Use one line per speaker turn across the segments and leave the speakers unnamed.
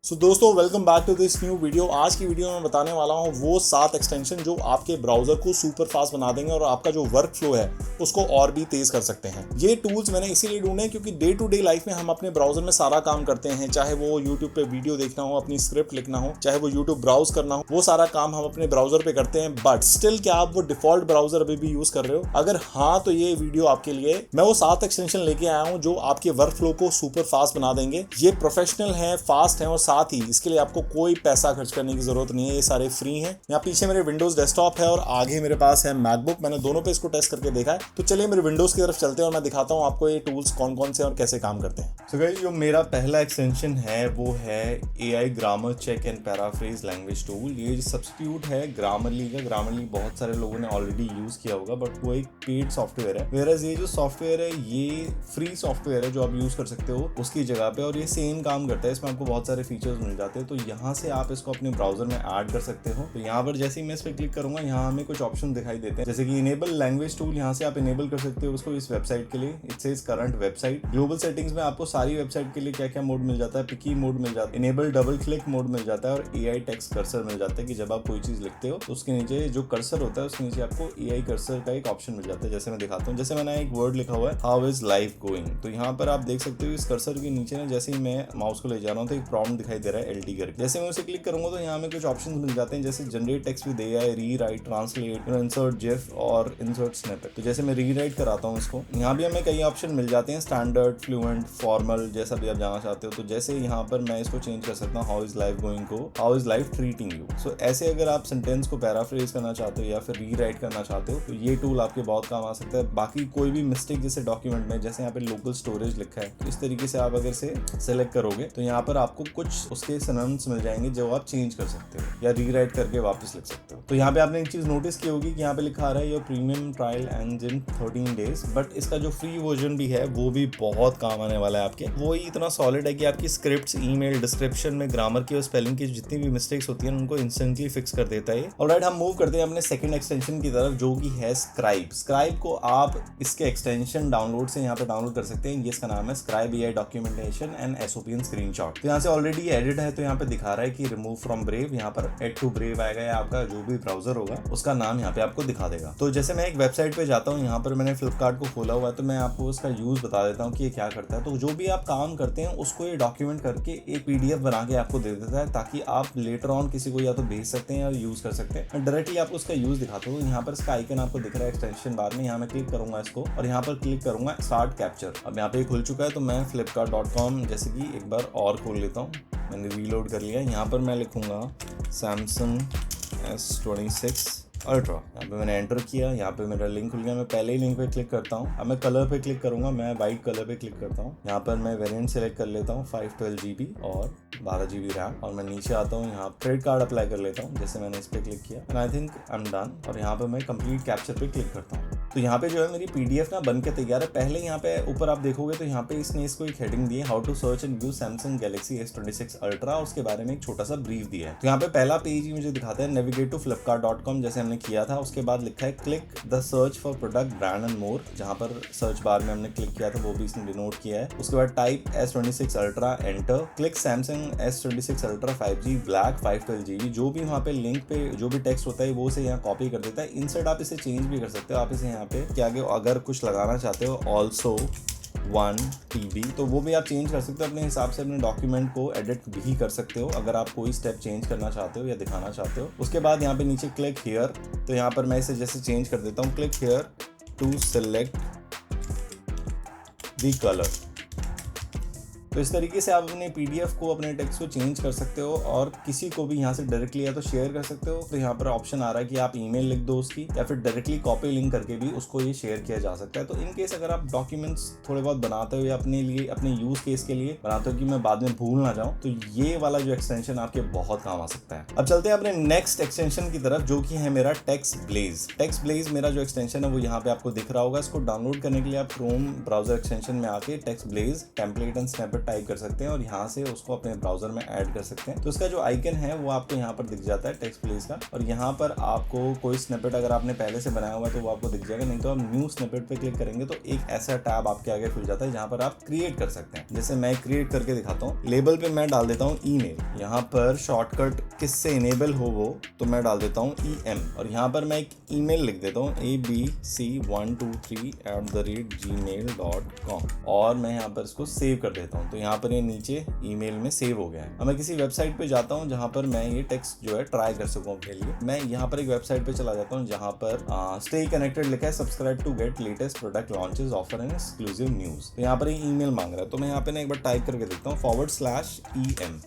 दोस्तों welcome back to this new video. आज की वीडियो में बताने वाला हूँ वो 7 एक्सटेंशन जो आपके ब्राउजर को सुपर फास्ट बना देंगे और आपका जो वर्क फ्लो है उसको और भी तेज कर सकते हैं। ये टूल्स मैंने इसीलिए ढूंढे हैं क्योंकि डे टू डे लाइफ में हम अपने ब्राउजर में सारा काम करते हैं, चाहे वो यूट्यूब पे वीडियो देखना हो, अपनी स्क्रिप्ट लिखना हो, चाहे वो यूट्यूब ब्राउज करना हो, वो सारा काम हम अपने ब्राउजर पे करते हैं। बट स्टिल क्या आप वो डिफॉल्ट ब्राउजर अभी भी यूज कर रहे हो? अगर हाँ तो ये वीडियो आपके लिए। मैं वो 7 एक्सटेंशन लेके आया हूँ जो आपके वर्क फ्लो को सुपर फास्ट बना देंगे। ये प्रोफेशनल है, फास्ट है और साथ ही इसके लिए आपको कोई पैसा खर्च करने की जरूरत नहीं है। ये सारे फ्री हैं। यहाँ पीछे मेरे विंडोज डेस्कटॉप है और आगे मेरे पास है मैकबुक। मैंने दोनों पे इसको टेस्ट करके देखा है। तो चलिए मेरे विंडोज की तरफ चलते हैं और मैं दिखाता हूँ आपको ये टूल्स कौन कौन से और कैसे काम करते हैं। तो गाइस जो मेरा पहला एक्सटेंशन है वो है AI grammar check and paraphrase language tool. ये सब्स्टिट्यूट है ग्रामरली का। ग्रामरली बहुत सारे लोगों ने ऑलरेडी यूज किया होगा बट वो एक पेड सॉफ्टवेयर है, वेयरएज ये जो सॉफ्टवेयर है ये फ्री सॉफ्टवेयर है जो आप यूज कर सकते हो उसकी जगह पे, और ये सेम काम करता है। इसमें आपको बहुत सारे फीचर्स मिल जाते हैं। तो यहाँ से आप इसको अपने ब्राउजर में ऐड कर सकते हो। तो यहाँ पर जैसे ही मैं इस पर क्लिक करूंगा यहाँ हमें कुछ ऑप्शन दिखाई देते हैं, जैसे कि इनेबल लैंग्वेज टूल। यहाँ से आप इनेबल कर सकते हो उसको इस वेबसाइट के लिए। It says current website. Global settings में आपको सारी वेबसाइट के लिए क्या क्या मोड मिल जाता है, पिकी मोड मिल जाता है, इनेबल डबल क्लिक मोड मिल जाता है और AI टेक्स्ट कर्सर मिल जाता है कि जब आप कोई चीज लिखते हो तो उसके नीचे जो कर्सर होता है उसके नीचे आपको AI कर्सर का एक ऑप्शन मिल जाता है। जैसे मैं दिखाता हूँ, जैसे मैंने एक वर्ड लिखा हुआ है हाउ इज लाइफ गोइंग, तो यहाँ पर आप देख सकते हो इस कर्सर के नीचे ना जैसे ही मैं माउस को ले जा रहा हूँ तो एक प्रॉम्प्ट दिखाई दे रहा है LT करके। जैसे मैं उसे क्लिक करूंगा तो यहाँ में कुछ ऑप्शन मिल जाते हैं, जैसे जनरेट टेक्स्ट विद AI, री राइट, ट्रांसलेट, इंसर्ट जिफ और इंसर्ट स्निपेट। तो जैसे मैं री राइट कराता हूँ इसको, यहाँ भी हमें कई ऑप्शन मिल जाते हैं, स्टैंडर्ड, फ्लुएंट, फॉर्मल, जैसा भी आप जाना चाहते हो। तो जैसे यहाँ पर मैं इसको चेंज कर सकता हूँ हाउ इज लाइफ गोइंग को how is life treating you. So ऐसे अगर आप सेंटेंस को पैराफ्रेज करना चाहते हो या फिर री राइट करना चाहते हो तो ये टूल आपके बहुत काम आ सकता है। बाकी कोई भी मिस्टेक जैसे डॉक्यूमेंट में जैसे यहाँ पे लोकल स्टोरेज लिखा है, तो इस तरीके से आप अगर से सेलेक्ट करोगे तो यहाँ पर आपको कुछ उसके सिनोनिम्स मिल जाएंगे जो आप चेंज कर सकते हो या रीराइट करके वापस लिख सकते हो। तो यहाँ पे आपने एक चीज नोटिस की होगी कि यहाँ पे लिखा आ रहा है your premium trial ends in 13 days, but इसका जो फ्री वर्जन भी है वो भी बहुत काम आने वाला है आपके। वो ही इतना सॉलिड है कि आपकी स्क्रिप्ट्स, ईमेल, डिस्क्रिप्शन में ग्रामर की और स्पेलिंग की जितनी भी मिस्टेक्स होती हैं उनको इंस्टेंटली फिक्स कर देता है। ऑलराइट, हम मूव करते हैं अपने सेकंड एक्सटेंशन की तरफ जो कि है स्क्राइब। स्क्राइब को आप इसके एक्सटेंशन डाउनलोड से यहाँ पे डाउनलोड कर सकते हैं। इसका नाम है scribe AI documentation and SOP screenshot. तो यहाँ से ऑलरेडी एडिट है, तो यहाँ पे दिखा रहा है कि रिमूव फ्रॉम ब्रेव। यहाँ पर एड टू ब्रेव आएगा या आपका जो भी ब्राउजर होगा उसका नाम यहाँ पे आपको दिखा देगा। तो जैसे मैं एक वेबसाइट पे जाता हूँ, यहाँ पर मैंने फ्लिपकार्ट को खोला हुआ है, तो मैं आपको उसका यूज बता देता हूँ कि ये क्या करता है। तो जो भी आप काम करते हैं उसको ये डॉक्यूमेंट करके एक PDF बना के आपको दे देता है ताकि आप लेटर ऑन किसी को या तो भेज सकते हैं या यूज कर सकते हैं। मैं डायरेक्टली आपको उसका यूज दिखाता हूँ। यहाँ पर इसका आइकन आपको दिख रहा है एक्सटेंशन बार में, यहाँ मैं क्लिक करूंगा इसको और यहाँ पर क्लिक करूंगा स्टार्ट कैप्चर। अब यहाँ पे खुल चुका है, तो मैं flipkart.com जैसे कि एक बार और खोल लेता हूँ। मैंने रीलोड कर लिया। यहाँ पर मैं लिखूंगा Samsung S26 अल्ट्रा। यहाँ पे मैंने एंटर किया, यहाँ पे मेरा लिंक खुल गया। मैं पहले ही लिंक पे क्लिक करता हूँ। अब मैं कलर पे क्लिक करूंगा, मैं वाइट कलर पे क्लिक करता हूँ। यहाँ पर मैं वेरिएंट सेलेक्ट कर लेता हूँ 512 GB और 12 GB रैम, और मैं नीचे आता हूँ, यहाँ क्रेडिट कार्ड अप्लाई कर लेता हूँ। जैसे मैंने इस पर क्लिक किया and I think I am done, और यहाँ पर मैं कंप्लीट कैप्चर पे क्लिक करता हूँ। तो यहाँ पे जो है मेरी PDF ना बन के तैयार है। पहले यहाँ पे ऊपर आप देखोगे तो यहाँ पे इसने इसको एक हेडिंग दी है how to search and view Samsung Galaxy S26 ultra, उसके बारे में एक छोटा सा ब्रीफ दिया है। तो यहाँ पे पहला पेज ही मुझे दिखाता है नेविगेट टू flipkart.com जैसे हमने किया था। उसके बाद लिखा है click the search for product brand and more, जहाँ पर सर्च बार में हमने क्लिक किया था वो भी इसने डिनोट किया है। उसके बाद type S26 ultra, enter, click Samsung S26 ultra 5G black 512 GB। जो भी वहाँ पे लिंक पे जो भी टेक्स्ट होता है वो से यहाँ कॉपी कर देता है। इंसर्ट आप इसे चेंज भी कर सकते हो। आप इसे यहाँ पे क्या आगे अगर कुछ लगाना चाहते हो ऑल्सो 1 TB तो वो भी आप चेंज कर सकते हो अपने हिसाब से। अपने डॉक्यूमेंट को एडिट भी कर सकते हो अगर आप कोई स्टेप चेंज करना चाहते हो या दिखाना चाहते हो। उसके बाद यहाँ पे नीचे क्लिक हियर, तो यहाँ पर मैं इसे जैसे चेंज कर देता हूँ, click here to select the colour. तो इस तरीके से आप अपने PDF को, अपने टेक्स्ट को चेंज कर सकते हो और किसी को भी यहाँ से डायरेक्टली या तो शेयर कर सकते हो। तो यहाँ पर ऑप्शन आ रहा है कि आप ईमेल लिख दो उसकी, या फिर डायरेक्टली कॉपी लिंक करके भी उसको ये शेयर किया जा सकता है। तो इन केस अगर आप डॉक्यूमेंट्स थोड़े बहुत बनाते हो या अपने लिए, अपने यूज केस के लिए बनाते हो कि मैं बाद में भूल ना जाऊँ, तो ये वाला जो एक्सटेंशन आपके बहुत काम आ सकता है। अब चलते हैं अपने नेक्स्ट एक्सटेंशन की तरफ जो कि है मेरा टेक्स्ट ब्लेज। टेक्स्ट ब्लेज मेरा जो एक्सटेंशन है वो यहाँ पे आपको दिख रहा होगा। इसको डाउनलोड करने के लिए आप क्रोम ब्राउजर एक्सटेंशन में आके Text Blaze template and snippet type कर सकते हैं और यहाँ से उसको अपने ब्राउजर में ऐड कर सकते हैं। तो इसका जो आइकन है वो आपको यहाँ पर दिख जाता है टेक्स्ट प्लेस का, और यहाँ पर आपको कोई स्निपेट अगर आपने पहले से बनाया हुआ है तो वो आपको दिख जाएगा, नहीं तो आप न्यू स्निपेट पे क्लिक करेंगे तो एक ऐसा टैब आपके आगे खुल जाता है जहाँ पर आप क्रिएट कर सकते हैं। जैसे मैं क्रिएट करके दिखाता हूँ। लेबल पे मैं डाल देता हूँ ईमेल, यहाँ पर शॉर्टकट किससे इनेबल हो वो तो मैं डाल देता हूँ EM, और यहाँ पर मैं एक ईमेल लिख देता हूँ abc123@gmail.com, और मैं यहाँ पर इसको सेव कर देता हूँ। तो यहाँ पर ये नीचे ईमेल में सेव हो गया है। अब मैं किसी वेबसाइट पे जाता हूँ जहाँ पर मैं ये टेक्स्ट जो है ट्राई कर सकूँ अपने लिए। मैं यहाँ पर एक वेबसाइट पे चला जाता हूँ जहाँ पर स्टे कनेक्टेड लिखा है, subscribe to get latest product launches offer and exclusive news. तो यहाँ पर ये ईमेल मांग रहा है, तो मैं यहाँ पे ना एक बार टाइप करके देखता हूँ /EM।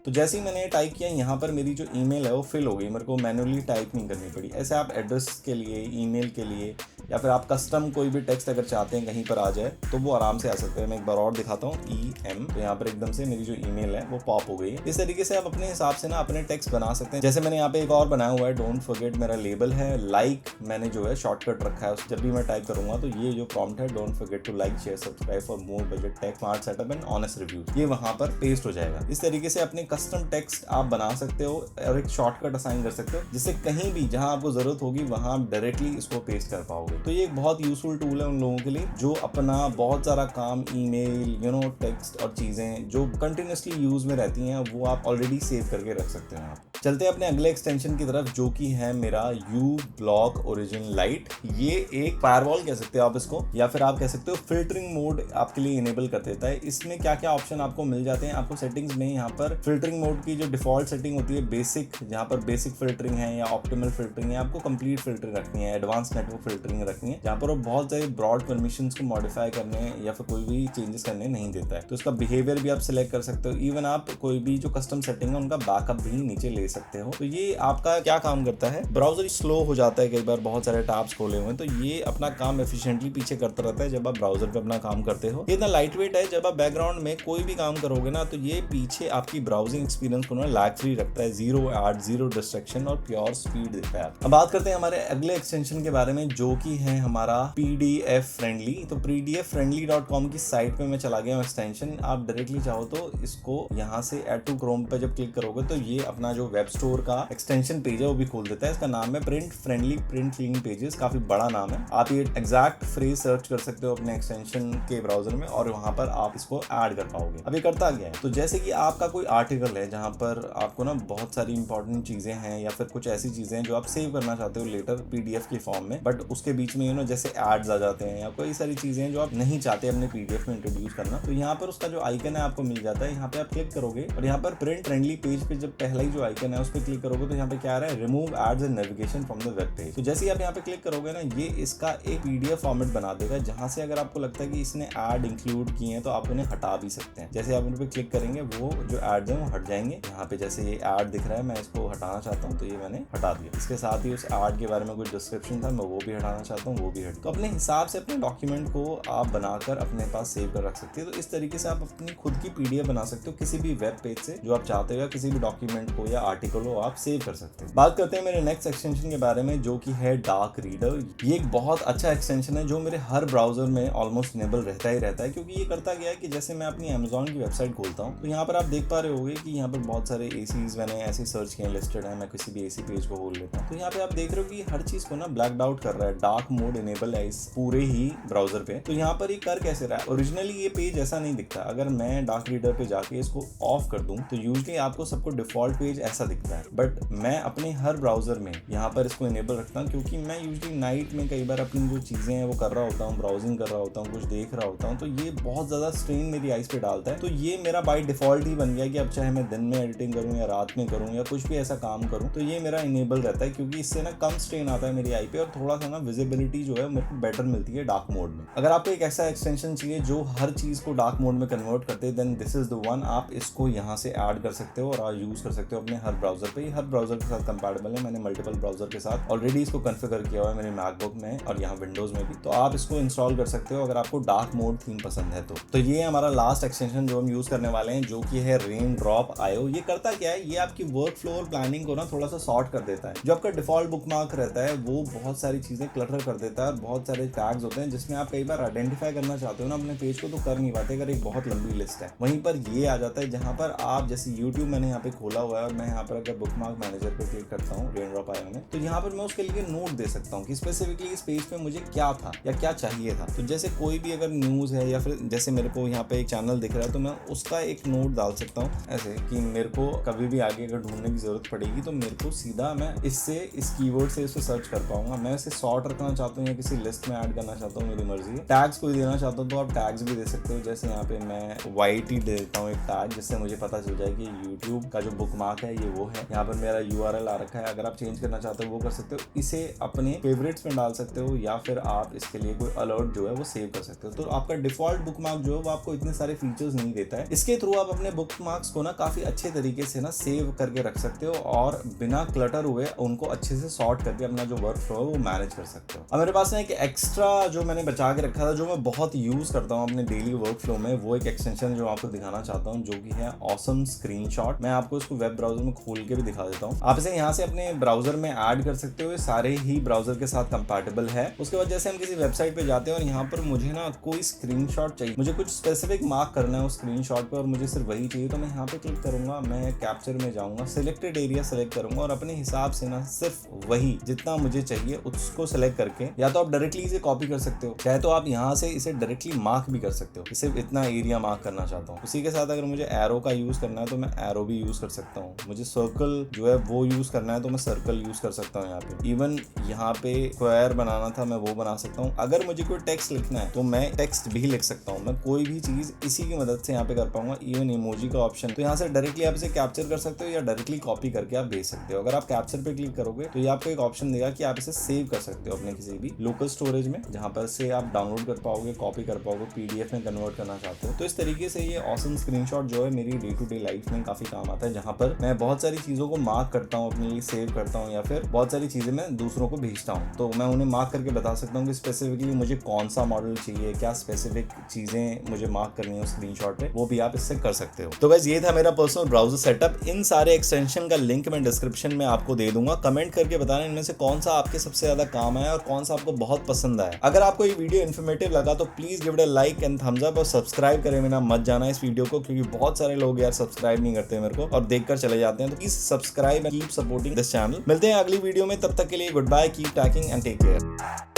तो जैसे ही मैंने टाइप किया यहाँ पर मेरी जो ईमेल है वो फिल हो गई, मेरे को मैन्युअली टाइप नहीं करनी पड़ी। ऐसे आप एड्रेस के लिए, ईमेल के लिए, या फिर आप कस्टम कोई भी टेक्स्ट अगर चाहते हैं कहीं पर आ जाए तो वो आराम से आ सकते हैं। मैं एक बार और दिखाता हूँ EM, तो यहाँ पर एकदम से मेरी जो ईमेल है वो पॉप हो गई है। इस तरीके से आप अपने हिसाब से ना अपने टेक्स्ट बना सकते हैं। जैसे मैंने यहाँ पे एक और बनाया हुआ है, डोंट फॉरगेट मेरा लेबल है, लाइक मैंने जो है शॉर्टकट रखा है, जब भी मैं टाइप करूंगा तो ये जो प्रॉम्प्ट है don't forget to like share subscribe for more budget tech smart setup and honest reviews, ये वहां पर पेस्ट हो जाएगा। इस तरीके से अपने कस्टम टेक्स्ट आप बना सकते हो और एक शॉर्टकट असाइन कर सकते हो, जिससे कहीं भी जहां आपको जरूरत होगी वहां आप डायरेक्टली इसको पेस्ट कर पाओगे। तो ये एक बहुत यूजफुल टूल है उन लोगों के लिए जो अपना बहुत सारा काम, ईमेल, टेक्स्ट और चीजें जो कंटिन्यूसली यूज में रहती हैं वो आप ऑलरेडी सेव करके रख सकते हैं। आप चलते हैं अपने अगले एक्सटेंशन की तरफ, जो कि है मेरा uBlock Origin Lite। ये एक फायरवॉल कह सकते हो आप इसको, या फिर आप कह सकते हो फिल्टरिंग मोड आपके लिए इनेबल कर देता है। इसमें क्या क्या ऑप्शन आपको मिल जाते हैं, आपको सेटिंग्स में यहाँ पर फिल्टरिंग मोड की जो डिफॉल्ट सेटिंग होती है बेसिक, जहाँ पर बेसिक फिल्टरिंग है या ऑप्टिमल फिल्टरिंग है, आपको कंप्लीट फिल्टरिंग रखनी है, एडवांस नेटवर्क फिल्टरिंग रखनी है, जहाँ पर वो बहुत सारे ब्रॉड परमिशंस को मॉडिफाई करने या फिर कोई भी चेंजेस करने नहीं देता है। तो इसका बिहेवियर भी आप सिलेक्ट कर सकते हो। इवन आप कोई भी जो कस्टम सेटिंग है उनका बैकअप भी नीचे ले सकते हो। तो ये आपका क्या काम करता है, ब्राउजर स्लो हो जाता है कई बार, बहुत सारे टैब्स खोले हुए हैं, तो ये अपना काम एफिशिएंटली पीछे करता रहता है जब आप ब्राउजर पे अपना काम करते हो। ये इतना लाइट वेट है, जब आप बैकग्राउंड में कोई भी काम करोगे ना तो ये पीछे आपकी ब्राउजिंग एक्सपीरियंस को ना लैग फ्री रखता है, जीरो एड, जीरो डिस्ट्रैक्शन और प्योर स्पीड देता है। अब बात करते हैं हमारे अगले एक्सटेंशन के बारे में, जो कि है हमारा PDF फ्रेंडली। तो pdffriendly.com की साइट पे मैं चला गया हूँ एक्सटेंशन। आप डायरेक्टली चाहो तो इसको यहाँ से ऐड टू क्रोम पे जब क्लिक करोगे तो ये अपना जो वेब स्टोर का एक्सटेंशन पेज है वो भी खोल देता है। इसका नाम है print friendly print clean pages, काफी बड़ा नाम है। आप ये एग्जैक्ट फ्रेज सर्च कर सकते हो अपने एक्सटेंशन के ब्राउजर में और वहां पर आप इसको ऐड कर पाओगे। अब ये करता क्या है, तो जैसे कि आपका कोई आर्टिकल है जहां पर आपको ना बहुत सारी इंपॉर्टेंट चीजें हैं या फिर कुछ ऐसी चीजें हैं जो आप सेव करना चाहते हो लेटर PDF के फॉर्म में, बट उसके बीच में जैसे एड्स आ जाते हैं या कोई सारी चीजें जो आप नहीं चाहते अपने PDF में इंट्रोड्यूस करना, तो यहाँ पर उसका जो आइकन है आपको मिल जाता है। यहाँ पे आप क्लिक करोगे और यहाँ पर प्रिंट फ्रेंडली पेज पे जब पहला ही जो आइकन है उस पर क्लिक करोगे तो यहाँ पे क्या आ रहा है, remove ads and navigation from the web page. तो जैसे ही आप यहाँ पे क्लिक करोगे ना, ये इसका एक PDF फॉर्मेट बना देगा, जहां से अगर आपको लगता है कि इसने ऐड इंक्लूड किए हैं तो आप उन्हें हटा भी सकते हैं। जैसे आप उन पे क्लिक करेंगे वो जो एड्स हैं वो हट जाएंगे। यहाँ पे जैसे ये ऐड दिख रहा है, मैं इसको हटाना चाहता हूँ तो ये मैंने हटा दिया। इसके साथ ही उस ऐड के बारे में कुछ डिस्क्रिप्शन था, मैं वो भी हटाना चाहता हूँ, वो भी हट। तो अपने हिसाब से अपने डॉक्यूमेंट को आप बनाकर अपने पास सेव कर रख सकते हैं। तो इस तरीके से आप अपनी खुद की PDF बना सकते हो किसी भी वेब पेज से, जो आप चाहते हो या किसी भी डॉक्यूमेंट को या आर्टिकल को आप सेव कर सकते हैं। बात करते हैं मेरे नेक्स्ट एक्सटेंशन के बारे में, जो कि है डार्क रीडर। ये एक बहुत अच्छा एक्सटेंशन है जो मेरे हर ब्राउजर में ऑलमोस्ट इनेबल रहता ही रहता है, क्योंकि ये करता गया है कि जैसे मैं अपनी Amazon की वेबसाइट खोलता हूँ तो यहाँ पर आप देख पा रहे होंगे कि यहाँ पर बहुत सारे ACs मैंने ऐसे सर्च किए लिस्टेड है। मैं किसी भी AC पेज को खोल लेता हूँ तो यहाँ पे आप देख रहे हो कि हर चीज को ना ब्लैक आउट कर रहा है, डार्क मोड इनेबल है इस पूरे ही ब्राउजर पे। तो यहाँ पर ये कर कैसे रहा है, ओरिजिनली ये पेज ऐसा नहीं दिखता। अगर मैं डार्क रीडर पे जाके इसको ऑफ कर दूं तो यूजुअली आपको सबको डिफॉल्ट पेज ऐसा दिखता है, बट मैं अपने हर ब्राउजर में यहाँ पर इसको इनेबल रखता हूँ, क्योंकि मैं यूजुअली नाइट में कई बार अपनी जो चीजें हैं वो कर रहा होता हूँ, ब्राउजिंग कर रहा होता हूँ, कुछ देख रहा होता हूँ, तो ये बहुत ज्यादा स्ट्रेन मेरी आइज पे डालता है। तो ये मेरा बाय डिफॉल्ट ही बन गया कि अब चाहे मैं दिन में एडिटिंग करूँ या रात में करूँ या कुछ भी ऐसा काम करूँ तो ये मेरा इनेबल रहता है, क्योंकि इससे ना कम स्ट्रेन आता है मेरी आई पे और थोड़ा सा ना विजिबिलिटी जो है मेरे को बेटर मिलती है डार्क मोड में। अगर आपको एक ऐसा एक्सटेंशन चाहिए जो हर चीज को डार्क मोड में कन्वर्ट करते हैं, then this is the one. आप इसको यहाँ से ऐड कर सकते हो और यूज कर सकते हो अपने हर हर ब्राउजर पे, हर ब्राउजर के साथ कंपैटिबल है। मैंने मल्टीपल ब्राउजर के साथ ऑलरेडी इसको कॉन्फ़िगर किया हुआ है मेरे मैकबुक में और यहाँ विंडोज में भी, तो आप इसको इंस्टॉल कर सकते हो अगर आपको डार्क मोड थीम पसंद है तो ये हमारा लास्ट एक्सटेंशन जो हम यूज करने वाले हैं, जो कि है रेन ड्रॉप आयो। ये करता क्या है, ये आपकी वर्क फ्लो और प्लानिंग को ना थोड़ा सा सॉर्ट कर देता है। जो आपका डिफॉल्ट बुकमार्क रहता है वो बहुत सारी चीजें क्लटर कर देता है और बहुत सारे टैग्स होते हैं जिसमें आप कई बार आइडेंटिफाई करना चाहते हो ना अपने पेज को, तो कर नहीं पाते अगर एक बहुत लंबी लिस्ट है। वहीं पर ये आ जाता है जहां पर आप, जैसे यूट्यूब मैंने यहाँ पे खोला हुआ है और मैं यहाँ पर अगर बुकमार्क मैनेजर पे क्लिक करता हूँ रेन ड्रॉप आयो में, तो यहाँ पर मैं उसके लिए नोट दे सकता हूँ कि स्पेसिफिकली इस पेज पे मुझे क्या था या क्या चाहिए था। तो जैसे कोई भी अगर न्यूज है या फिर जैसे मेरे को यहाँ पे एक चैनल दिख रहा है तो मैं उसका एक नोट डाल सकता हूँ ऐसे कि मेरे को कभी भी आगे अगर ढूंढने की जरूरत पड़ेगी तो मेरे को सीधा मैं इससे इस कीवर्ड से इसे सर्च कर पाऊंगा। मैं इसे सॉर्ट रखना चाहता हूँ या किसी लिस्ट में ऐड करना चाहता हूँ, मेरी मर्जी है। टैग्स कोई देना चाहता हूँ तो आप टैग्स भी दे सकते हो। जैसे यहाँ पे मैं YT दे देता हूँ एक टैग, जिससे मुझे पता चल जाए कि यूट्यूब का जो बुकमार्क है ये वो है। यहाँ पर मेरा URL आ रखा है, अगर आप चेंज करना चाहते हो वो कर सकते हो। इसे अपने फेवरेट्स में डाल सकते हो या फिर आप इसके लिए कोई अलर्ट जो है वो सेव कर सकते हो। तो आपका डिफॉल्ट बुकमार्क जो है वो आपको इतने सारे फीचर्स नहीं देता है। इसके थ्रू आप अपने बुकमार्क्स को ना काफी अच्छे तरीके से ना सेव करके रख सकते हो और बिना क्लटर हुए उनको अच्छे से सॉर्ट करके अपना जो वर्क फ्लो है वो मैनेज कर सकते हो। अब मेरे पास ना एक एक्स्ट्रा जो मैंने बचा के रखा था, जो मैं बहुत यूज करता हूँ अपने डेली वर्क फ्लो में, वो एक एक्सटेंशन जो आपको दिखाना चाहता हूँ, जो कि है ऑसम स्क्रीनशॉट। मैं आपको इसको वेब ब्राउजर में खोल के भी दिखा देता हूँ। आप इसे यहाँ से अपने ब्राउजर में ऐड कर सकते हो, सारे ही ब्राउजर के साथ कंपैटिबल है। उसके बाद जैसे हम किसी वेबसाइट पे जाते हैं और यहाँ पर मुझे ना कोई स्क्रीनशॉट चाहिए, मुझे कुछ स्पेसिफिक मार्क करना है उस स्क्रीनशॉट पे और मुझे सिर्फ वही चाहिए, तो मैं यहाँ पे क्लिक करूंगा, मैं कैप्चर में जाऊंगा, सिलेक्टेड एरिया सेलेक्ट करूंगा और अपने हिसाब से ना सिर्फ वही जितना मुझे चाहिए उसको सेलेक्ट करके, या तो आप डायरेक्टली इसे कॉपी कर सकते हो, चाहे तो आप यहाँ से इसे डायरेक्टली मार्क भी कर सकते हो। इसे इतना एरिया मार्क करना चाहता हूँ। उसी के साथ अगर मुझे एरो का यूज करना है तो मैं एरो भी यूज कर सकता हूँ। मुझे सर्कल जो है वो यूज करना है तो मैं सर्कल यूज कर सकता हूँ। यहाँ पे इवन यहाँ पे स्क्वायर बनाना था, मैं वो बना सकता हूँ। अगर मुझे कोई टेक्स्ट लिखना है तो मैं टेक्स्ट भी लिख सकता हूँ। मैं कोई भी चीज इसी की मदद से यहाँ पे कर पाऊंगा। इवन इमोजी का ऑप्शन, तो यहाँ से डायरेक्टली आप इसे कैप्चर कर सकते हो या डायरेक्टली कॉपी करके आप भेज सकते हो। अगर आप कैप्चर पे क्लिक करोगे तो ये आपको एक ऑप्शन देगा कि आप इसे सेव कर सकते हो अपने किसी भी लोकल स्टोरेज में, जहाँ पर से आप डाउनलोड कर पाओगे, कॉपी कर पाओगे, PDF में कन्वर्ट करना चाहते हो। तो इस तरीके से ये ऑसम स्क्रीनशॉट जो है मेरी डे टू डे लाइफ में काफी काम आता है, जहाँ पर मैं बहुत सारी चीजों को मार्क करता हूँ, अपने लिए सेव करता हूँ या फिर बहुत सारी चीजें मैं दूसरों को भेजता हूँ। तो मैं उन्हें मार्क करके बता सकता हूँ कि स्पेसिफिकली मुझे कौन सा मॉडल चाहिए, क्या स्पेसिफिक चीजें मुझे मार्क करनी है स्क्रीनशॉट पे, वो भी आप इससे कर सकते हो। तो गाइस ये था मेरा पर्सनल ब्राउजर सेटअप। इन सारे एक्सटेंशन का लिंक मैं डिस्क्रिप्शन में आपको दे दूंगा। कमेंट करके बताना इनमें से कौन सा आपके सबसे ज्यादा काम आया और कौन सा आपको बहुत पसंद आया। अगर आपको ये वीडियो इन्फॉर्मेटिव लगा तो please give it a like and thumbs up और सब्सक्राइब करें बिना मत जाना इस वीडियो को, क्योंकि बहुत सारे लोग यार सब्सक्राइब नहीं करते मेरे को और देखकर चले जाते हैं। तो please subscribe and keep supporting this channel. मिलते हैं अगली वीडियो में, तब तक के लिए goodbye, keep teching and take care.